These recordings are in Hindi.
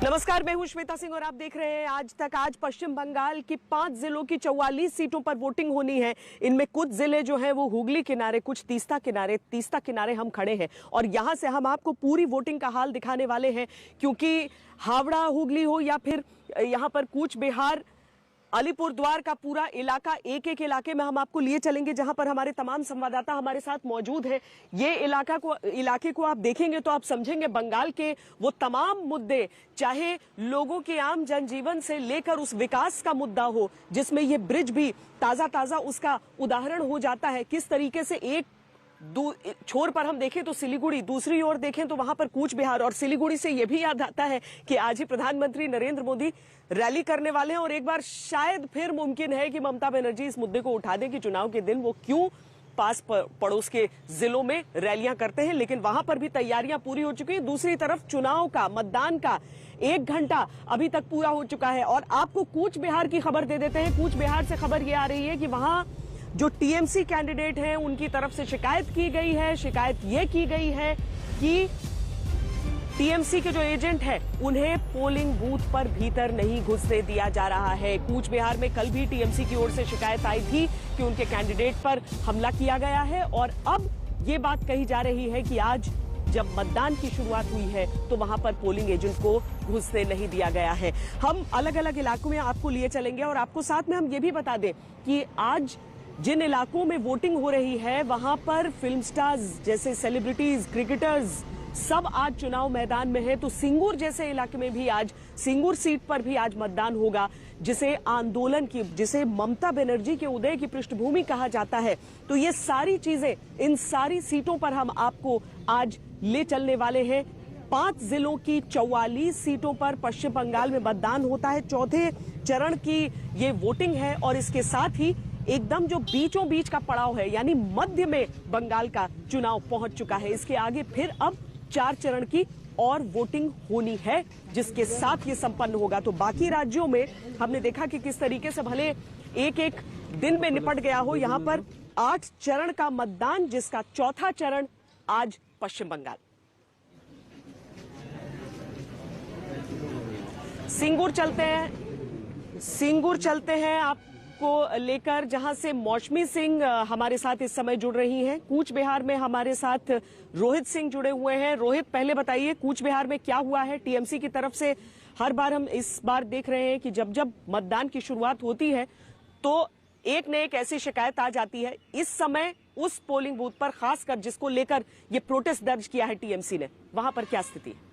नमस्कार, मैं हूं श्वेता सिंह और आप देख रहे हैं आज पश्चिम बंगाल की 5 जिलों की 44 सीटों पर वोटिंग होनी है। इनमें कुछ जिले जो हैं वो हुगली किनारे, कुछ तीस्ता किनारे हम खड़े हैं और यहां से हम आपको पूरी वोटिंग का हाल दिखाने वाले हैं, क्योंकि हावड़ा हुगली हो या फिर यहां पर कूच बिहार, अलीपुरद्वार का पूरा इलाका, एक एक इलाके में हम आपको लिए चलेंगे जहां पर हमारे तमाम संवाददाता हमारे साथ मौजूद हैं। ये इलाके को आप देखेंगे तो आप समझेंगे बंगाल के वो तमाम मुद्दे, चाहे लोगों के आम जनजीवन से लेकर उस विकास का मुद्दा हो जिसमें ये ब्रिज भी ताजा उसका उदाहरण हो जाता है। किस तरीके से एक छोर पर हम देखें तो सिलीगुड़ी, दूसरी ओर देखें तो वहां पर कूच बिहार, और सिलीगुड़ी से यह भी याद आता है कि आज ही प्रधानमंत्री नरेंद्र मोदी रैली करने वाले हैं और एक बार शायद फिर मुमकिन है कि ममता बनर्जी इस मुद्दे को उठा दें कि चुनाव के दिन वो क्यों पास पड़ोस के जिलों में रैलियां करते हैं, लेकिन वहां पर भी तैयारियां पूरी हो चुकी हैं। दूसरी तरफ चुनाव का, मतदान का 1 घंटा अभी तक पूरा हो चुका है और आपको कूच बिहार की खबर दे देते हैं। कूच बिहार से खबर यह आ रही है कि वहां जो टीएमसी कैंडिडेट हैं उनकी तरफ से शिकायत की गई है। शिकायत ये की गई है कि टीएमसी के जो एजेंट हैं उन्हें पोलिंग बूथ पर भीतर नहीं घुसने दिया जा रहा है। कूच बिहार में कल भी टीएमसी की ओर से शिकायत आई थी कि उनके कैंडिडेट पर हमला किया गया है और अब ये बात कही जा रही है कि आज जब मतदान की शुरुआत हुई है तो वहां पर पोलिंग एजेंट को घुसने नहीं दिया गया है। हम अलग अलग इलाकों में आपको लिए चलेंगे और आपको साथ में हम ये भी बता दें कि आज जिन इलाकों में वोटिंग हो रही है वहां पर फिल्म स्टार्स जैसे सेलिब्रिटीज, क्रिकेटर्स सब आज चुनाव मैदान में है। तो सिंगूर जैसे इलाके में भी आज, सिंगूर सीट पर भी आज मतदान होगा, जिसे आंदोलन की, जिसे ममता बनर्जी के उदय की पृष्ठभूमि कहा जाता है। तो ये सारी चीजें, इन सारी सीटों पर हम आपको आज ले चलने वाले हैं। 5 जिलों की 44 सीटों पर पश्चिम बंगाल में मतदान होता है। चौथे चरण की ये वोटिंग है और इसके साथ ही एकदम जो बीचों बीच का पड़ाव है, यानी मध्य में बंगाल का चुनाव पहुंच चुका है। इसके आगे फिर अब 4 चरण की और वोटिंग होनी है जिसके साथ ये संपन्न होगा। तो बाकी राज्यों में हमने देखा कि किस तरीके से भले एक एक दिन में निपट गया हो, यहां पर 8 चरण का मतदान, जिसका चौथा चरण आज पश्चिम बंगाल। सिंगूर चलते हैं आपको लेकर, जहां से मौसमी सिंह हमारे साथ इस समय जुड़ रही हैं। कूच बिहार में हमारे साथ रोहित सिंह जुड़े हुए हैं। रोहित, पहले बताइए कूच बिहार में क्या हुआ है? टीएमसी की तरफ से हर बार हम इस बार देख रहे हैं कि जब जब मतदान की शुरुआत होती है तो एक न एक ऐसी शिकायत आ जाती है। इस समय उस पोलिंग बूथ पर, खासकर जिसको लेकर ये प्रोटेस्ट दर्ज किया है टीएमसी ने, वहां पर क्या स्थिति है?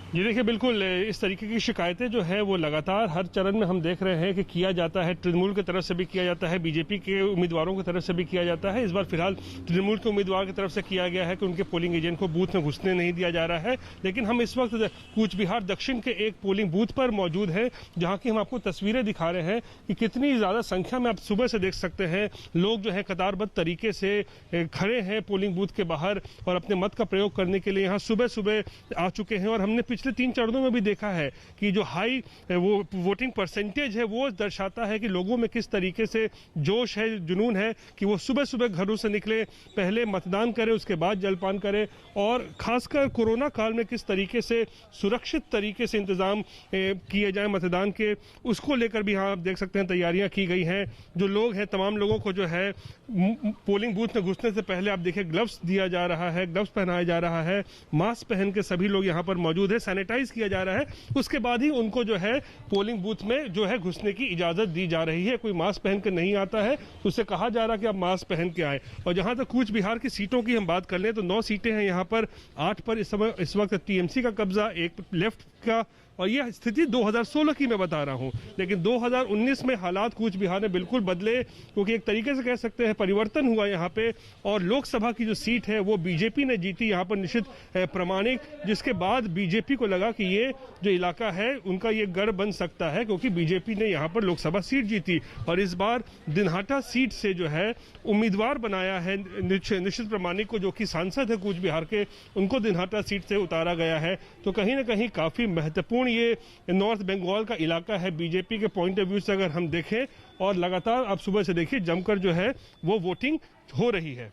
जी देखिए, बिल्कुल इस तरीके की शिकायतें जो है वो लगातार हर चरण में हम देख रहे हैं कि किया जाता है। तृणमूल की तरफ से भी किया जाता है, बीजेपी के उम्मीदवारों की तरफ से भी किया जाता है। इस बार फिलहाल तृणमूल के उम्मीदवार की तरफ से किया गया है कि उनके पोलिंग एजेंट को बूथ में घुसने नहीं दिया जा रहा है। लेकिन हम इस वक्त कूच बिहार दक्षिण के एक पोलिंग बूथ पर मौजूद है, जहाँ की हम आपको तस्वीरें दिखा रहे हैं कि कितनी ज्यादा संख्या में आप सुबह से देख सकते हैं। लोग जो है कतारबद्ध तरीके से खड़े हैं पोलिंग बूथ के बाहर और अपने मत का प्रयोग करने के लिए यहाँ सुबह सुबह आ चुके हैं। और हमने पिछले 3 चरणों में भी देखा है कि जो हाई वो वोटिंग परसेंटेज है वो दर्शाता है कि लोगों में किस तरीके से जोश है, जुनून है कि वो सुबह सुबह घरों से निकले, पहले मतदान करें, उसके बाद जलपान करें। और खासकर कोरोना काल में किस तरीके से सुरक्षित तरीके से इंतजाम किए जाए मतदान के, उसको लेकर भी यहाँ आप देख सकते हैं तैयारियां की गई हैं। जो लोग हैं, तमाम लोगों को जो है पोलिंग बूथ में घुसने से पहले आप देखिए ग्लव्स दिया जा रहा है, ग्लव्स पहनाया जा रहा है, मास्क पहन के सभी लोग यहाँ पर मौजूद है, सैनिटाइज किया जा रहा है। उसके बाद ही उनको जो है पोलिंग बूथ में जो है घुसने की इजाजत दी जा रही है। कोई मास्क पहन कर नहीं आता है तो उससे कहा जा रहा है कि आप मास्क पहन के आए। और जहां तक कूच बिहार की सीटों की हम बात कर लें तो 9 सीटें हैं यहाँ पर। 8 पर इस वक्त टीएमसी का कब्जा, 1 लेफ्ट का। और यह स्थिति 2016 की मैं बता रहा हूं, लेकिन 2019 में हालात कूच बिहार में बिल्कुल बदले, क्योंकि एक तरीके से कह सकते हैं परिवर्तन हुआ यहाँ पे। और लोकसभा की जो सीट है वो बीजेपी ने जीती यहाँ पर, निश्चित प्रमाणिक, जिसके बाद बीजेपी को लगा कि ये जो इलाका है उनका ये गढ़ बन सकता है, क्योंकि बीजेपी ने यहाँ पर लोकसभा सीट जीती। और इस बार दिनहाटा सीट से जो है उम्मीदवार बनाया है निश्चित प्रमाणिक को, जो कि सांसद है कूच बिहार के, उनको दिनहाटा सीट से उतारा गया है। तो कहीं ना कहीं काफी महत्वपूर्ण ये नॉर्थ बंगाल का इलाका है बीजेपी के पॉइंट ऑफ व्यू से अगर हम देखें। और लगातार आप सुबह से देखिए जमकर जो है वो वोटिंग हो रही है।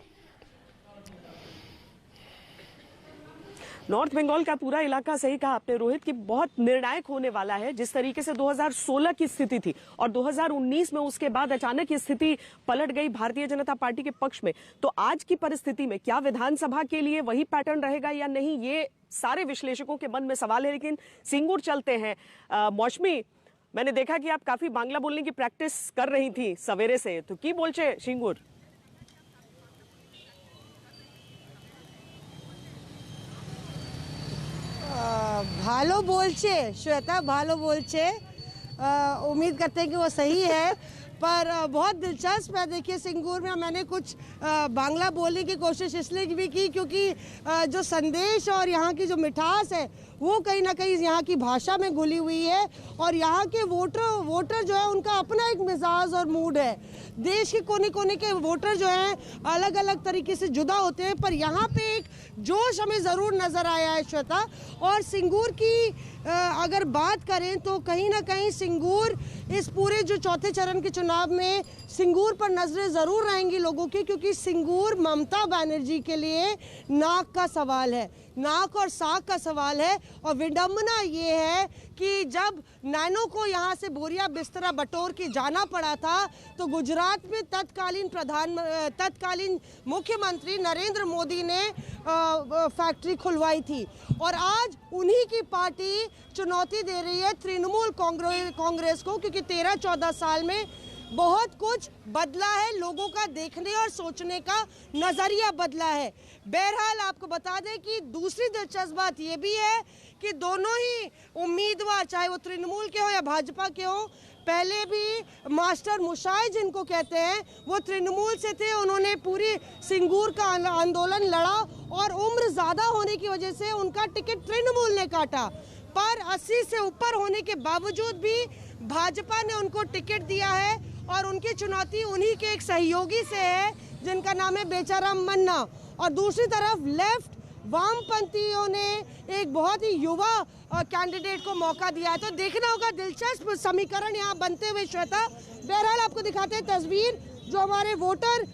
नॉर्थ बंगाल का पूरा इलाका, सही कहा आपने रोहित, कि बहुत निर्णायक होने वाला है। जिस तरीके से 2016 की स्थिति थी और 2019 में उसके बाद अचानक ये स्थिति पलट गई भारतीय जनता पार्टी के पक्ष में, तो आज की परिस्थिति में क्या विधानसभा के लिए वही पैटर्न रहेगा या नहीं, ये सारे विश्लेषकों के मन में सवाल है। लेकिन सिंगूर चलते हैं। मौसमी, मैंने देखा कि आप काफी बांग्ला बोलने की प्रैक्टिस कर रही थी सवेरे से, तो की बोलचे सिंगूर? भालो बोलचे श्वेता, भालो बोलचे। उम्मीद करते हैं कि वो सही है, पर बहुत दिलचस्प है। देखिए सिंगूर में मैंने कुछ बांग्ला बोलने की कोशिश इसलिए भी की क्योंकि जो संदेश और यहाँ की जो मिठास है वो कहीं ना कहीं यहाँ की भाषा में घुली हुई है। और यहाँ के वोटर जो है उनका अपना एक मिजाज और मूड है। देश के कोने कोने के वोटर जो हैं अलग अलग तरीके से जुदा होते हैं, पर यहाँ पे एक जोश हमें ज़रूर नज़र आया है श्वेता। और सिंगूर की अगर बात करें तो कहीं ना कहीं सिंगूर इस पूरे जो चौथे चरण के चुनाव में सिंगूर पर नजरें ज़रूर रहेंगी लोगों की, क्योंकि सिंगूर ममता बनर्जी के लिए नाक का सवाल है, नाक और साख का सवाल है। और विडंबना ये है कि जब नैनो को यहाँ से बोरिया बिस्तरा बटोर के जाना पड़ा था तो गुजरात में तत्कालीन मुख्यमंत्री नरेंद्र मोदी ने फैक्ट्री खुलवाई थी। और आज उन्हीं की पार्टी चुनौती दे रही है तृणमूल कांग्रेस को, क्योंकि 13-14 साल में बहुत कुछ बदला है, लोगों का देखने और सोचने का नजरिया बदला है। बहरहाल आपको बता दें कि दूसरी दिलचस्प बात यह भी है कि दोनों ही उम्मीदवार, चाहे वो तृणमूल के हो या भाजपा के हो, पहले भी मास्टर मुशाई जिनको कहते हैं वो तृणमूल से थे। उन्होंने पूरी सिंगूर का आंदोलन लड़ा और उम्र ज्यादा होने की वजह से उनका टिकट तृणमूल ने काटा, पर 80 से ऊपर होने के बावजूद भी भाजपा ने उनको टिकट दिया है। और उनकी चुनौती उन्हीं के एक सहयोगी से है जिनका नाम है बेचाराम मन्ना। और दूसरी तरफ लेफ्ट वामपंथियों ने एक बहुत ही युवा कैंडिडेट को मौका दिया है। तो देखना होगा, दिलचस्प समीकरण यहाँ बनते हुए श्वेता। बहरहाल आपको दिखाते हैं तस्वीर जो हमारे वोटर,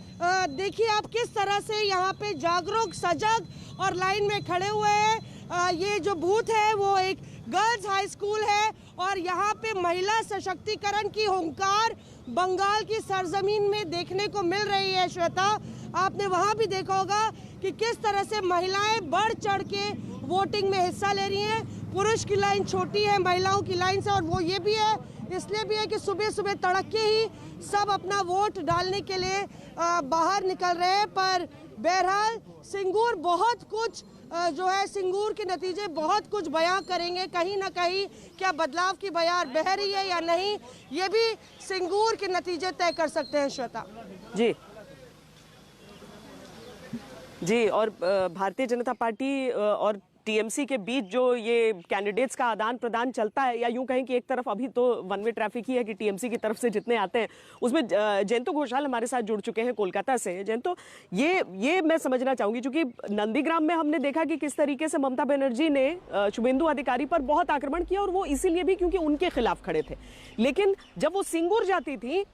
देखिए आप किस तरह से यहाँ पे जागरूक, सजग और लाइन में खड़े हुए हैं। ये जो बूथ है वो एक गर्ल्स हाई स्कूल है और यहाँ पे महिला सशक्तिकरण की हुंकार बंगाल की सरजमीन में देखने को मिल रही है श्वेता। आपने वहाँ भी देखा होगा कि किस तरह से महिलाएं बढ़ चढ़ के वोटिंग में हिस्सा ले रही हैं। पुरुष की लाइन छोटी है महिलाओं की लाइन से, और वो ये भी है, इसलिए भी है कि सुबह सुबह तड़के ही सब अपना वोट डालने के लिए बाहर निकल रहे हैं। पर बहरहाल सिंगूर बहुत कुछ जो है, सिंगूर के नतीजे बहुत कुछ बयां करेंगे। कहीं ना कहीं क्या बदलाव की बयार बह रही है या नहीं, ये भी सिंगूर के नतीजे तय कर सकते हैं श्वेता। जी, और भारतीय जनता पार्टी और टीएमसी के बीच जो ये कैंडिडेट्स का आदान प्रदान चलता है, या यूं कहें कि एक तरफ अभी तो वन वे ट्रैफिक ही है कि टीएमसी की तरफ से जितने आते हैं उसमें जयंतो घोषाल हमारे साथ जुड़ चुके हैं कोलकाता से। जयंतो, ये मैं समझना चाहूंगी, क्योंकि नंदीग्राम में हमने देखा कि किस तरीके से ममता बनर्जी ने शुभेंदु अधिकारी पर बहुत आक्रमण किया, और वो इसीलिए भी क्योंकि उनके खिलाफ खड़े थे। लेकिन जब वो सिंगूर जाती थी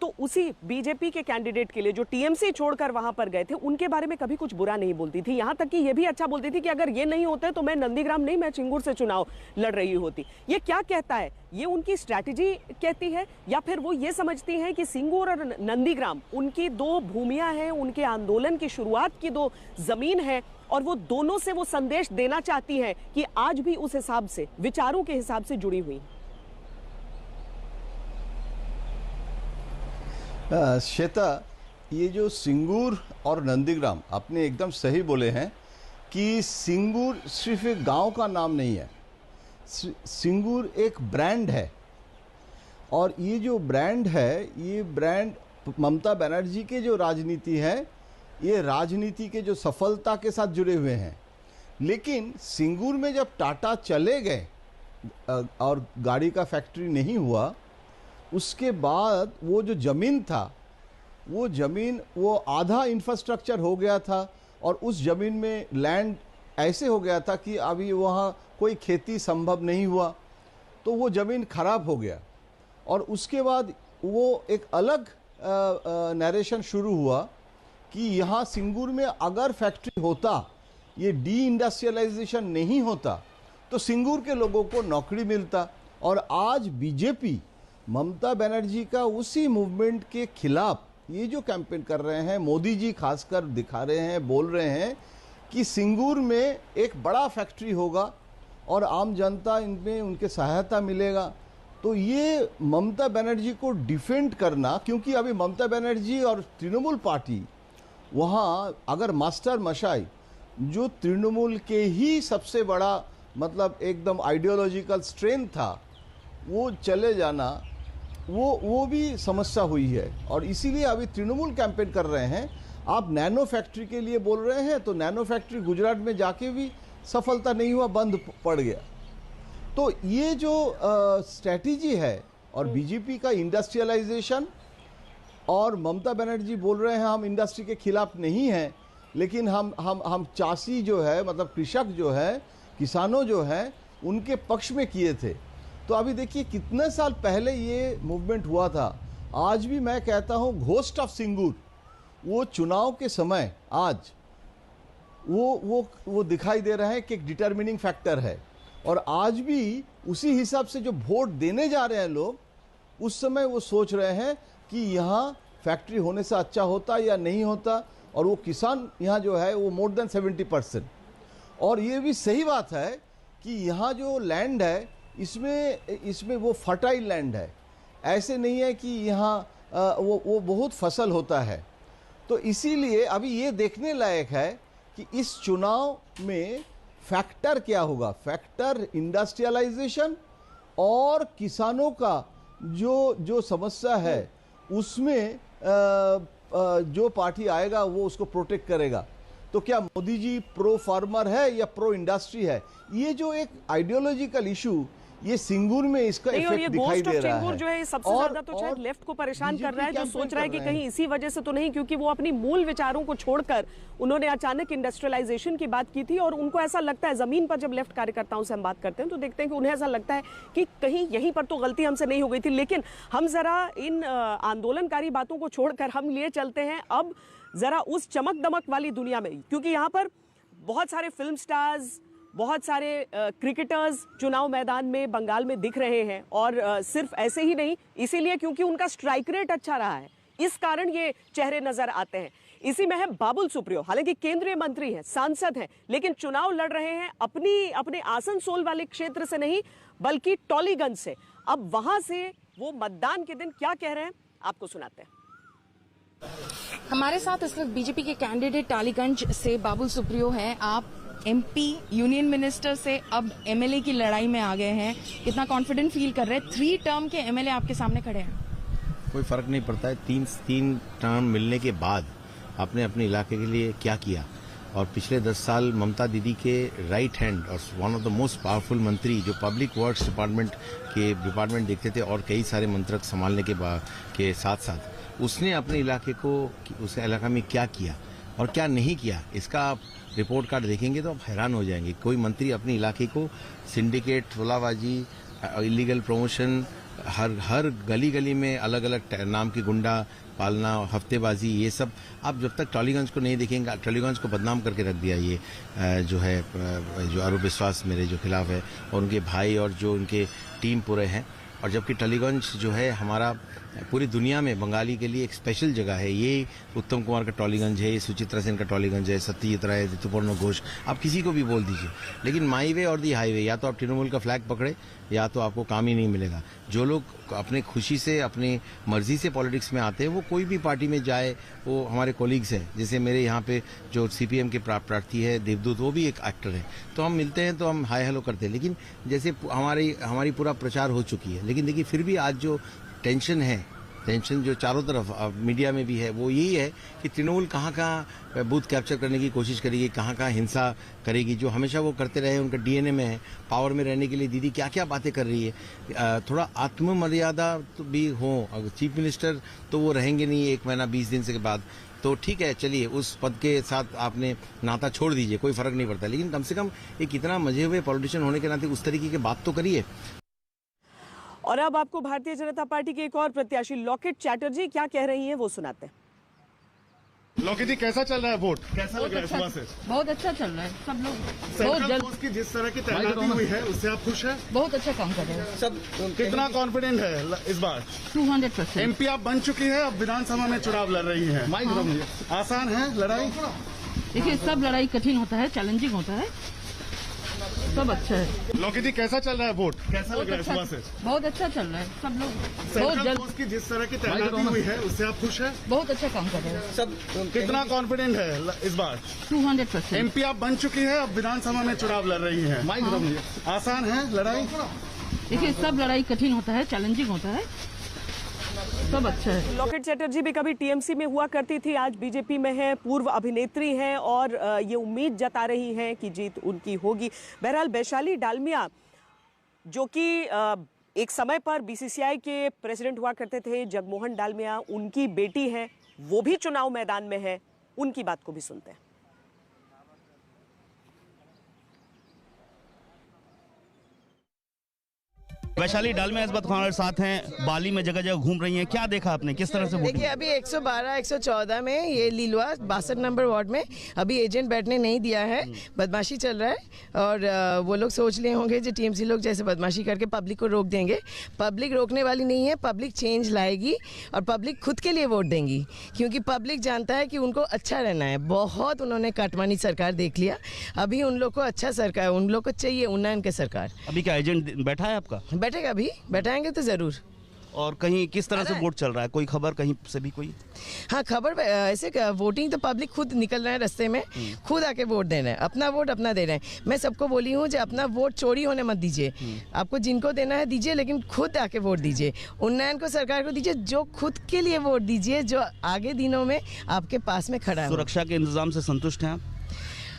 तो उसी बीजेपी के कैंडिडेट के लिए जो टीएमसी छोड़कर वहां पर गए थे उनके बारे में कभी कुछ बुरा नहीं बोलती थी। यहां तक कि ये भी अच्छा बोलती थी कि अगर ये नहीं होते तो मैं नंदीग्राम नहीं, मैं सिंगूर से चुनाव लड़ रही होती। ये क्या कहता है? ये उनकी स्ट्रैटेजी कहती है, या फिर वो ये समझती हैं कि सिंगूर और नंदीग्राम उनकी दो भूमियां हैं, उनके आंदोलन की शुरुआत की दो जमीन है, और वो दोनों से वो संदेश देना चाहती है कि आज भी उस हिसाब से, विचारों के हिसाब से जुड़ी हुई? श्वेता, ये जो सिंगूर और नंदीग्राम, आपने एकदम सही बोले हैं कि सिंगूर सिर्फ एक गांव का नाम नहीं है, सिंगूर एक ब्रांड है। और ये जो ब्रांड है, ये ब्रांड ममता बनर्जी के जो राजनीति है, ये राजनीति के जो सफलता के साथ जुड़े हुए हैं। लेकिन सिंगूर में जब टाटा चले गए और गाड़ी का फैक्ट्री नहीं हुआ, उसके बाद वो जो ज़मीन था, वो आधा इंफ्रास्ट्रक्चर हो गया था, और उस ज़मीन में लैंड ऐसे हो गया था कि अभी वहाँ कोई खेती संभव नहीं हुआ, तो वो ज़मीन खराब हो गया। और उसके बाद वो एक अलग नरेशन शुरू हुआ कि यहाँ सिंगूर में अगर फैक्ट्री होता ये डी इंडस्ट्रियलाइजेशन नहीं होता तो सिंगूर के लोगों को नौकरी मिलता। और आज बीजेपी ममता बनर्जी का उसी मूवमेंट के खिलाफ ये जो कैंपेन कर रहे हैं, मोदी जी खासकर दिखा रहे हैं, बोल रहे हैं कि सिंगूर में एक बड़ा फैक्ट्री होगा और आम जनता इनमें उनके सहायता मिलेगा। तो ये ममता बनर्जी को डिफेंड करना, क्योंकि अभी ममता बनर्जी और तृणमूल पार्टी वहाँ अगर मास्टर मशाई जो तृणमूल के ही सबसे बड़ा मतलब एकदम आइडियोलॉजिकल स्ट्रेंथ था वो चले जाना, वो भी समस्या हुई है। और इसीलिए अभी तृणमूल कैंपेन कर रहे हैं। आप नैनो फैक्ट्री के लिए बोल रहे हैं तो नैनो फैक्ट्री गुजरात में जाके भी सफलता नहीं हुआ, बंद पड़ गया। तो ये जो स्ट्रैटेजी है और बीजेपी का इंडस्ट्रियलाइजेशन, और ममता बनर्जी बोल रहे हैं हम इंडस्ट्री के खिलाफ नहीं हैं, लेकिन हम चासी जो है मतलब कृषक जो है, किसानों जो हैं उनके पक्ष में किए थे। तो अभी देखिए कितने साल पहले ये मूवमेंट हुआ था। आज भी मैं कहता हूँ घोस्ट ऑफ सिंगूर वो चुनाव के समय आज वो दिखाई दे रहा है कि एक डिटर्मिनिंग फैक्टर है। और आज भी उसी हिसाब से जो वोट देने जा रहे हैं लोग, उस समय वो सोच रहे हैं कि यहाँ फैक्ट्री होने से अच्छा होता या नहीं होता। और वो किसान यहाँ जो है वो मोर देन 70%। और ये भी सही बात है कि यहाँ जो लैंड है इसमें वो फर्टाइल लैंड है, ऐसे नहीं है कि यहाँ वो बहुत फसल होता है। तो इसीलिए अभी ये देखने लायक है कि इस चुनाव में फैक्टर क्या होगा, फैक्टर इंडस्ट्रियलाइजेशन और किसानों का जो समस्या है उसमें जो पार्टी आएगा वो उसको प्रोटेक्ट करेगा। तो क्या मोदी जी प्रो फार्मर है या प्रो इंडस्ट्री है, ये जो एक आइडियोलॉजिकल इशू ये सिंगूर में इसका इफेक्ट दिखाई दे रहा है। जो है सबसे ज्यादा तो शायद लेफ्ट को परेशान कर रहा है, जो सोच रहा है कि कहीं इसी वजह से तो नहीं, क्योंकि वो अपनी मूल विचारों को छोड़कर उन्होंने अचानक इंडस्ट्रियलाइजेशन की बात की थी। और उनको ऐसा लगता है, जमीन पर जब लेफ्ट कार्यकर्ताओं से हम बात करते हैं तो देखते हैं कि उन्हें ऐसा लगता है कि कहीं यहीं पर तो गलती हमसे नहीं हो गई थी। लेकिन हम जरा इन आंदोलनकारी बातों को छोड़कर हम लिए चलते हैं अब जरा उस चमक दमक वाली दुनिया में, क्योंकि यहाँ पर बहुत सारे फिल्म स्टार्स, बहुत सारे क्रिकेटर्स चुनाव मैदान में बंगाल में दिख रहे हैं। और सिर्फ ऐसे ही नहीं, इसीलिए क्योंकि उनका स्ट्राइक रेट अच्छा रहा है, इस कारण ये चेहरे नजर आते हैं। इसी में है बाबुल सुप्रियो, हालांकि केंद्रीय मंत्री हैं, सांसद हैं, लेकिन चुनाव लड़ रहे हैं अपने आसनसोल वाले क्षेत्र से नहीं बल्कि टॉलीगंज से। अब वहां से वो मतदान के दिन क्या कह रहे हैं आपको सुनाते हैं। हमारे साथ इस वक्त बीजेपी के कैंडिडेट टालीगंज से बाबुल सुप्रियो हैं। आप एमपी यूनियन मिनिस्टर से अब एमएलए की लड़ाई में आ गए हैं, कितना कॉन्फिडेंट फील कर रहे हैं? 3 टर्म के एमएलए आपके सामने खड़े हैं। कोई फर्क नहीं पड़ता है, तीन टर्म मिलने के बाद आपने अपने इलाके के लिए क्या किया। और पिछले 10 साल ममता दीदी के राइट हैंड और one of the most powerful मंत्री जो पब्लिक वर्क्स डिपार्टमेंट देखते थे और कई सारे मंत्रक संभालने के साथ साथ उसने अपने इलाके को, उस इलाका में क्या किया और क्या नहीं किया, इसका आप रिपोर्ट कार्ड देखेंगे तो आप हैरान हो जाएंगे। कोई मंत्री अपने इलाके को सिंडिकेट, तोलाबाजी, इलीगल प्रमोशन, हर गली गली में अलग अलग नाम की गुंडा पालना, हफ्तेबाजी, ये सब आप जब तक टॉलीगंज को नहीं देखेंगे, टॉलीगंज को बदनाम करके रख दिया ये जो है, जो आरोप विश्वास मेरे जो खिलाफ है और उनके भाई और जो उनके टीम पूरे हैं। और जबकि टॉलीगंज जो है हमारा पूरी दुनिया में बंगाली के लिए एक स्पेशल जगह है। ये उत्तम कुमार का टॉलीगंज है, ये सुचित्रा सेन का टॉलीगंज है, सत्यजीत राय, ऋतुपर्णा घोष, आप किसी को भी बोल दीजिए। लेकिन माई वे और दी हाईवे, या तो आप तृणमूल का फ्लैग पकड़े या तो आपको काम ही नहीं मिलेगा। जो लोग अपने खुशी से, अपनी मर्जी से पॉलिटिक्स में आते हैं, वो कोई भी पार्टी में जाए, वो हमारे कोलीग्स हैं। जैसे मेरे यहाँ पे जो सीपीएम के प्रार्थी है देवदूत, वो भी एक एक्टर है, तो हम मिलते हैं तो हम हाय हेलो करते हैं। लेकिन जैसे हमारी पूरा प्रचार हो चुकी है, लेकिन देखिए फिर भी आज जो टेंशन जो चारों तरफ मीडिया में भी है, वो यही है कि तृणमूल कहाँ बूथ कैप्चर करने की कोशिश करेगी, कहाँ हिंसा करेगी, जो हमेशा वो करते रहे, उनका डीएनए में है। पावर में रहने के लिए दीदी क्या क्या बातें कर रही है। थोड़ा आत्ममर्यादा तो भी हो, अगर चीफ मिनिस्टर तो वो रहेंगे नहीं 1 महीना 20 दिन से के बाद, तो ठीक है, चलिए उस पद के साथ आपने नाता छोड़ दीजिए, कोई फर्क नहीं पड़ता। लेकिन कम से कम एक इतना मजे हुए पॉलिटिशियन होने के नाते उस तरीके की बात तो करिए। और अब आपको भारतीय जनता पार्टी के एक और प्रत्याशी लॉकेट चैटर्जी क्या कह रही हैं वो सुनाते हैं। लौकी जी कैसा चल रहा है वोट? कैसा लग रहा है सुबह से? बहुत अच्छा चल रहा है, सब लोग बहुत सेंट्रल जल्द फोर्स की जिस तरह की तैनाती हुई है उससे आप खुश हैं? बहुत अच्छा काम कर रहे हैं सब। कितना कॉन्फिडेंट है इस बार? 200%। एमपी आप बन चुकी है, अब विधानसभा में चुनाव लड़ रही है। आसान है लड़ाई? देखिए सब लड़ाई कठिन होता है, चैलेंजिंग होता है, सब अच्छा है। लौकी जी कैसा चल रहा है वोट? कैसा लग रहा है सुबह से? बहुत अच्छा चल रहा है, सब लोग बहुत सेंट्रल जल्द फोर्स की जिस तरह की तैनाती हुई है उससे आप खुश हैं? बहुत अच्छा काम कर रहे हैं सब। कितना कॉन्फिडेंट है इस बार? 200%। एमपी आप बन चुकी है, अब विधानसभा में चुनाव लड़ रही है। आसान है लड़ाई? देखिए सब लड़ाई कठिन होता है, चैलेंजिंग होता है, सब अच्छा है। लॉकेट चैटर्जी भी कभी टीएमसी में हुआ करती थी, आज बीजेपी में है, पूर्व अभिनेत्री हैं और ये उम्मीद जता रही हैं कि जीत उनकी होगी। बहरहाल वैशाली डालमिया जो कि एक समय पर बीसीसीआई के प्रेसिडेंट हुआ करते थे, जगमोहन डालमिया, उनकी बेटी है, वो भी चुनाव मैदान में है, उनकी बात को भी सुनते हैं। वैशाली डालमिया इस वक्त हमारे साथ हैं, बाली में जगह जगह घूम रही हैं, क्या देखा आपने, किस तरह से वोटिंग? देखिए अभी 112 114 में ये लीलवा 62 नंबर वार्ड में अभी एजेंट बैठने नहीं दिया है, बदमाशी चल रहा है और वो लोग सोच लिए होंगे जो टीएमसी लोग जैसे बदमाशी करके पब्लिक को रोक देंगे। पब्लिक रोकने वाली नहीं है, पब्लिक चेंज लाएगी और पब्लिक खुद के लिए वोट देंगी, क्योंकि पब्लिक जानता है कि उनको अच्छा रहना है। बहुत उन्होंने काटमानी सरकार देख लिया, अभी उन लोग को अच्छा सरकार, उन लोग को चाहिए उन्नयन के सरकार। अभी क्या एजेंट बैठा है आपका? बैठेगा, अभी बैठाएंगे तो जरूर। और कहीं किस तरह से वोट चल रहा है, कोई खबर कहीं से भी कोई? हाँ खबर ऐसे वोटिंग तो पब्लिक खुद निकल रहे हैं रास्ते में, खुद आके वोट दे रहे हैं, अपना वोट अपना दे रहे हैं। मैं सबको बोली हूँ जो अपना वोट चोरी होने मत दीजिए, आपको जिनको देना है दीजिए, लेकिन खुद आके वोट दीजिए, उन्नयन को सरकार को दीजिए, जो खुद के लिए वोट दीजिए, जो आगे दिनों में आपके पास में खड़ा है। सुरक्षा के इंतजाम से संतुष्ट हैं आप?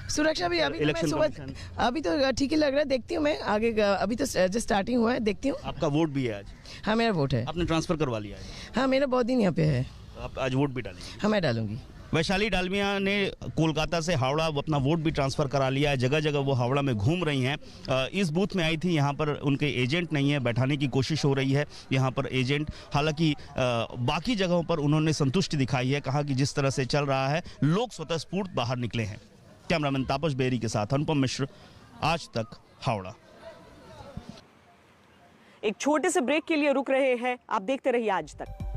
सुरक्षा भी अभी तो मैं सुबह अभी तो ठीक ही लग रहा है, देखती हूँ मैं आगे, अभी तो जो स्टार्टिंग हुआ है, देखती हूँ। आपका वोट भी है आज? हाँ मेरा वोट है। आपने ट्रांसफर करवा लिया है? हाँ मेरा बहुत दिन यहाँ पे है। आप आज वोट भी डालेंगे? हाँ मैं डालूंगी। वैशाली डालमिया ने कोलकाता से हावड़ा अपना वोट भी ट्रांसफ़र करा लिया है, जगह जगह वो हावड़ा में घूम रही हैं। इस बूथ में आई थी, यहाँ पर उनके एजेंट नहीं है, बैठाने की कोशिश हो रही है यहाँ पर एजेंट। हालांकि बाकी जगहों पर उन्होंने संतुष्टि दिखाई है, कहा कि जिस तरह से चल रहा है लोग स्वतःस्फूर्त बाहर निकले हैं। कैमरामैन तापस बेरी के साथ अनुपम मिश्र, आज तक, हावड़ा। एक छोटे से ब्रेक के लिए रुक रहे हैं, आप देखते रहिए आज तक।